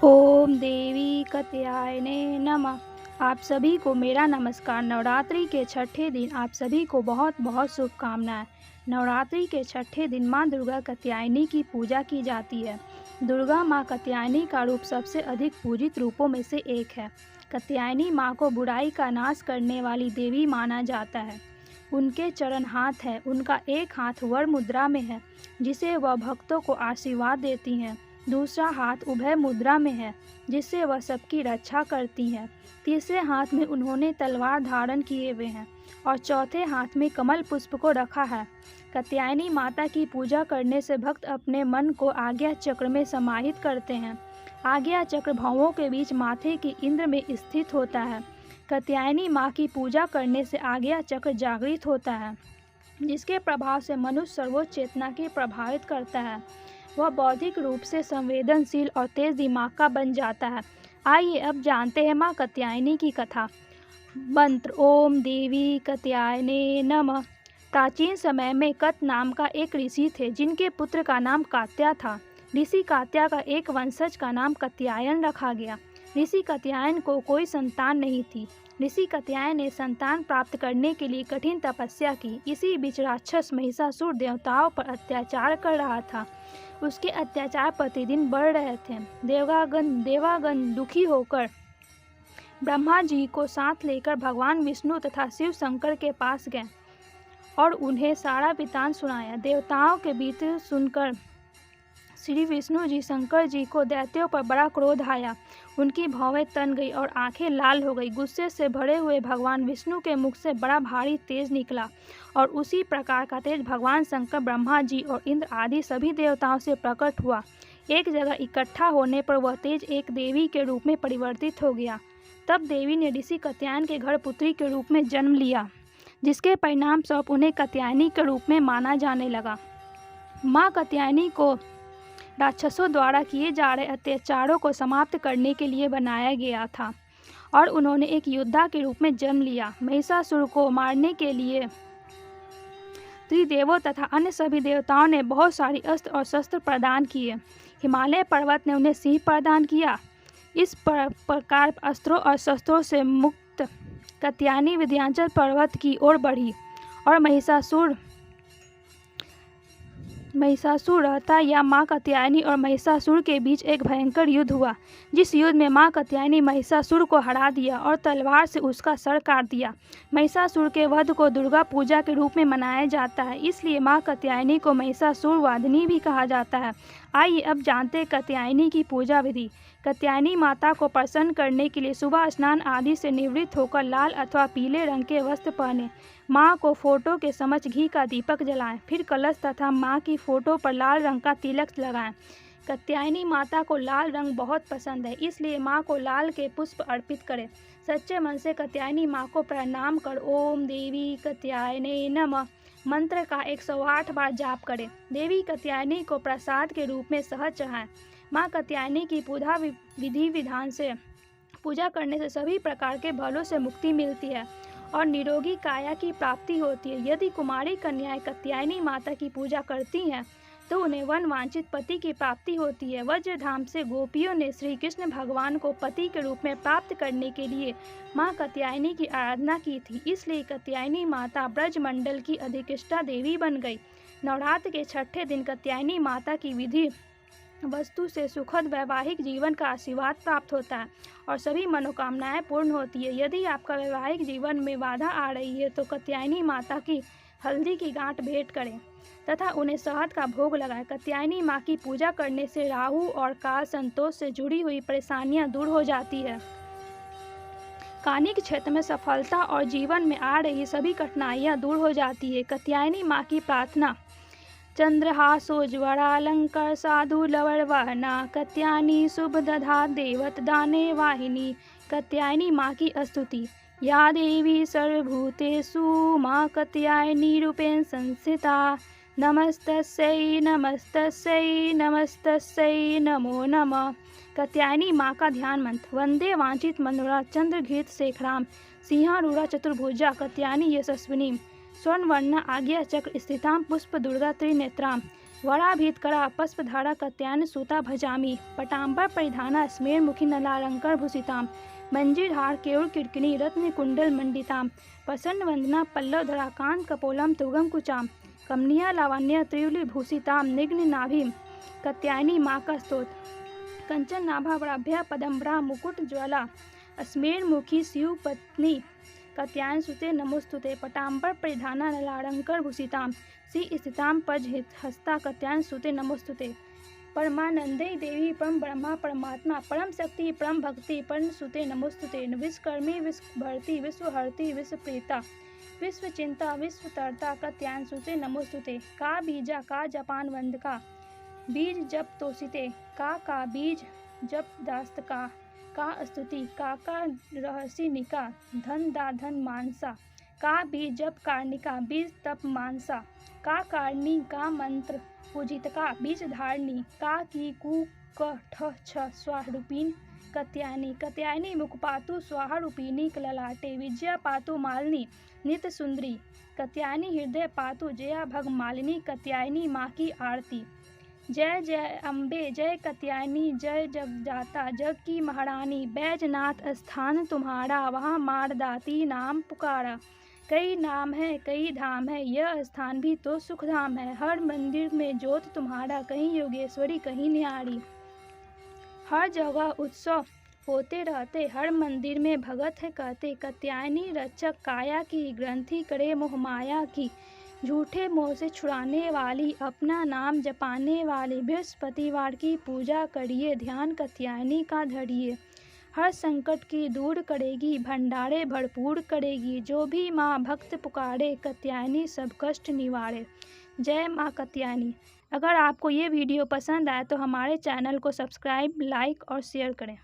ओम देवी कत्यायने नमः। आप सभी को मेरा नमस्कार। नवरात्रि के छठे दिन आप सभी को बहुत बहुत शुभकामनाएं। नवरात्रि के छठे दिन माँ दुर्गा कात्यायनी की पूजा की जाती है। दुर्गा माँ कात्यायनी का रूप सबसे अधिक पूजित रूपों में से एक है। कात्यायनी माँ को बुराई का नाश करने वाली देवी माना जाता है। उनके चरण हाथ है। उनका एक हाथ वर मुद्रा में है, जिसे वह भक्तों को आशीर्वाद देती हैं। दूसरा हाथ उभय मुद्रा में है, जिससे वह सबकी रक्षा करती हैं। तीसरे हाथ में उन्होंने तलवार धारण किए हुए हैं और चौथे हाथ में कमल पुष्प को रखा है। कात्यायनी माता की पूजा करने से भक्त अपने मन को आज्ञा चक्र में समाहित करते हैं। आज्ञा चक्र भवों के बीच माथे की इंद्र में स्थित होता है। कात्यायनी माँ की पूजा करने से आज्ञा चक्र जागृत होता है, जिसके प्रभाव से मनुष्य सर्वोच्च चेतना की प्रभावित करता है। वह बौद्धिक रूप से संवेदनशील और तेज दिमाग का बन जाता है। आइए अब जानते हैं माँ कात्यायनी की कथा। मंत्र ओम देवी कात्यायने नमः। प्राचीन समय में कत नाम का एक ऋषि थे, जिनके पुत्र का नाम कात्या था। ऋषि कात्या का एक वंशज का नाम कात्यायन रखा गया। ऋषि कात्यायन को कोई संतान नहीं थी। ऋषि कात्यायन ने संतान प्राप्त करने के लिए कठिन तपस्या की। इसी बीच राक्षस महिषासुर देवताओं पर अत्याचार कर रहा था। उसके अत्याचार प्रतिदिन बढ़ रहे थे। देवागण दुखी होकर ब्रह्मा जी को साथ लेकर भगवान विष्णु तथा शिव शंकर के पास गए और उन्हें सारा वृत्तांत सुनाया। देवताओं के बीच सुनकर श्री विष्णु जी शंकर जी को दैत्यों पर बड़ा क्रोध आया। उनकी भौहें तन गई और आंखें लाल हो गई। गुस्से से भरे हुए भगवान विष्णु के मुख से बड़ा भारी तेज निकला और उसी प्रकार का तेज भगवान शंकर, ब्रह्मा जी और इंद्र आदि सभी देवताओं से प्रकट हुआ। एक जगह इकट्ठा होने पर वह तेज एक देवी के रूप में परिवर्तित हो गया। तब देवी ने ऋषि कात्यायन के घर पुत्री के रूप में जन्म लिया, जिसके परिणाम स्वरूप उन्हें कात्यायनी के रूप में माना जाने लगा। माँ कात्यायनी को राक्षसों द्वारा किए जा रहे अत्याचारों को समाप्त करने के लिए बनाया गया था और उन्होंने एक योद्धा के रूप में जन्म लिया। महिषासुर को मारने के लिए त्रिदेवों तथा अन्य सभी देवताओं ने बहुत सारी अस्त्र और शस्त्र प्रदान किए। हिमालय पर्वत ने उन्हें सिंह प्रदान किया। इस प्रकार अस्त्रों और शस्त्रों से मुक्त कात्यायनी विंध्याचल पर्वत की ओर बढ़ी और महिषासुर रहता या माँ कात्यायनी और महिषासुर के बीच एक भयंकर युद्ध हुआ, जिस युद्ध में माँ कात्यायनी महिषासुर को हरा दिया और तलवार से उसका सर काट दिया। महिषासुर के वध को दुर्गा पूजा के रूप में मनाया जाता है, इसलिए माँ कात्यायनी को महिषासुर वादिनी भी कहा जाता है। आइए अब जानते हैं कात्यायनी की पूजा विधि। कात्यायनी माता को प्रसन्न करने के लिए सुबह स्नान आदि से निवृत्त होकर लाल अथवा पीले रंग के वस्त्र पहने। माँ को फोटो के समक्ष घी का दीपक जलाएं, फिर कलश तथा माँ की फोटो पर लाल रंग का तिलक लगाएं। कात्यायनी माता को लाल रंग बहुत पसंद है, इसलिए माँ को लाल के पुष्प अर्पित करें। सच्चे मन से कात्यायनी माँ को प्रणाम कर ओम देवी कात्यायने नमः मंत्र का 108 बार जाप करें। देवी कात्यायनी को प्रसाद के रूप में शहद चढ़ाएं। माँ कात्यायनी की पूजा विधि विधान से पूजा करने से सभी प्रकार के भलों से मुक्ति मिलती है और निरोगी काया की प्राप्ति होती है। यदि कुमारी कन्याएं कात्यायनी माता की पूजा करती हैं तो उन्हें वन वांछित पति की प्राप्ति होती है। वज्रधाम से गोपियों ने श्री कृष्ण भगवान को पति के रूप में प्राप्त करने के लिए माँ कात्यायनी की आराधना की थी, इसलिए कात्यायनी माता ब्रजमंडल की अधिष्ठा देवी बन गई। नवरात्र के छठे दिन कात्यायनी माता की विधि वस्तु से सुखद वैवाहिक जीवन का आशीर्वाद प्राप्त होता है और सभी मनोकामनाएं पूर्ण होती है। यदि आपका वैवाहिक जीवन में बाधा आ रही है तो कात्यायनी माता की हल्दी की गांठ भेंट करें तथा उन्हें शहद का भोग लगाएं। कात्यायनी माँ की पूजा करने से राहु और काल संतोष से जुड़ी हुई परेशानियां दूर हो जाती है। कानिक क्षेत्र में सफलता और जीवन में आ रही सभी कठिनाइयां दूर हो जाती है। कात्यायनी माँ की प्रार्थना चंद्रहासोज्वलालंकार साधु लवरवहना कात्यायनी शुभ दधा देवत दाने वाहिनी। कात्यायनी माँ की स्तुति या देवी सर्वभूतेषु माँ कात्यायनी रूपेण संस्थिता नमस्तस्यै नमस्तस्यै नमस्तस्यै नमो नमः। कात्यायनी माँ का ध्यान मंत्र वंदे वांछित मनोरा चंद्रघृत शेखराम सिंहारूढ़ा चतुर्भुजा कात्यायनी यशस्विनी स्वर्णवर्ण आज्ञा चक्र स्थितां पुष्प दुर्गा त्रिनेत्रां वराभीतकरा पस्पधारा कत्यायन सूता भजामि पटाम्बर परिधाना स्मेरमुखी नलालंकर भूषिताम मंजीरहार केयूर किरकिनी रत्न कुंडल मंडिताम प्रसन्न वंदना पल्लव धरा कांत कपोलम तुगम कुचाम कमनीय लावण्य त्रियुली भूषिताम निग्न नाभिम कत्यायनी माका स्तोत कंचन नाभावराभ्या पदम्बरा मुकुट ज्वाला स्मेरमुखी शिव पत्नी कत्यायन सुते नमोस्तुते पटाम्बर परिधाना नलालंकर भूषिताम श्री स्थिताम पज हस्ता कत्यायन सुते नमोस्तुते परमानंदे देवी परम ब्रह्मा परमात्मा परम शक्ति परम भक्ति परम सुते नमोस्तुते विश्वकर्मी विश्वभर्ती विश्वहर्ती विश्वप्रीता विश्वचिंता विश्वतर्ता कत्यायन सुते नमोस्तुते का बीजा का जपान वंदका बीज जप तोषिते का बीज जप दास्त का स्तुति का रहसी निका धन दा धन मानसा का बीज जप कार्णिका बीज तप मानसा का कारणी का मंत्र पूजित का बीज धारणी का की कु क ठ छ स्वारूपीन कत्यायनी कत्यायनी मुखपातु स्वाहारूपिणी ललाटे विजया पातु मालिनी नित्य सुंदरी कत्यायनी हृदय पातु जया भग मालिनी कत्यायनी माँ की आरती। जय जय अम्बे जय कत्यायनी जय जगजाता जग की महारानी बैजनाथ स्थान तुम्हारा वहाँ मारदाती नाम पुकारा। कई नाम है कई धाम है यह स्थान भी तो सुखधाम है। हर मंदिर में ज्योत तुम्हारा कहीं योगेश्वरी कहीं न्यारी। हर जगह उत्सव होते रहते हर मंदिर में भगत है कहते कत्यायनी रक्षक काया की ग्रंथि करे मोह माया की झूठे मोह से छुड़ाने वाली अपना नाम जपाने वाली बृहस्पतिवार की पूजा करिए ध्यान कत्यायनी का धरिए। हर संकट की दूर करेगी भंडारे भरपूर करेगी जो भी माँ भक्त पुकारे कत्यायनी सब कष्ट निवारे। जय माँ कत्यायनी। अगर आपको ये वीडियो पसंद आए तो हमारे चैनल को सब्सक्राइब लाइक और शेयर करें।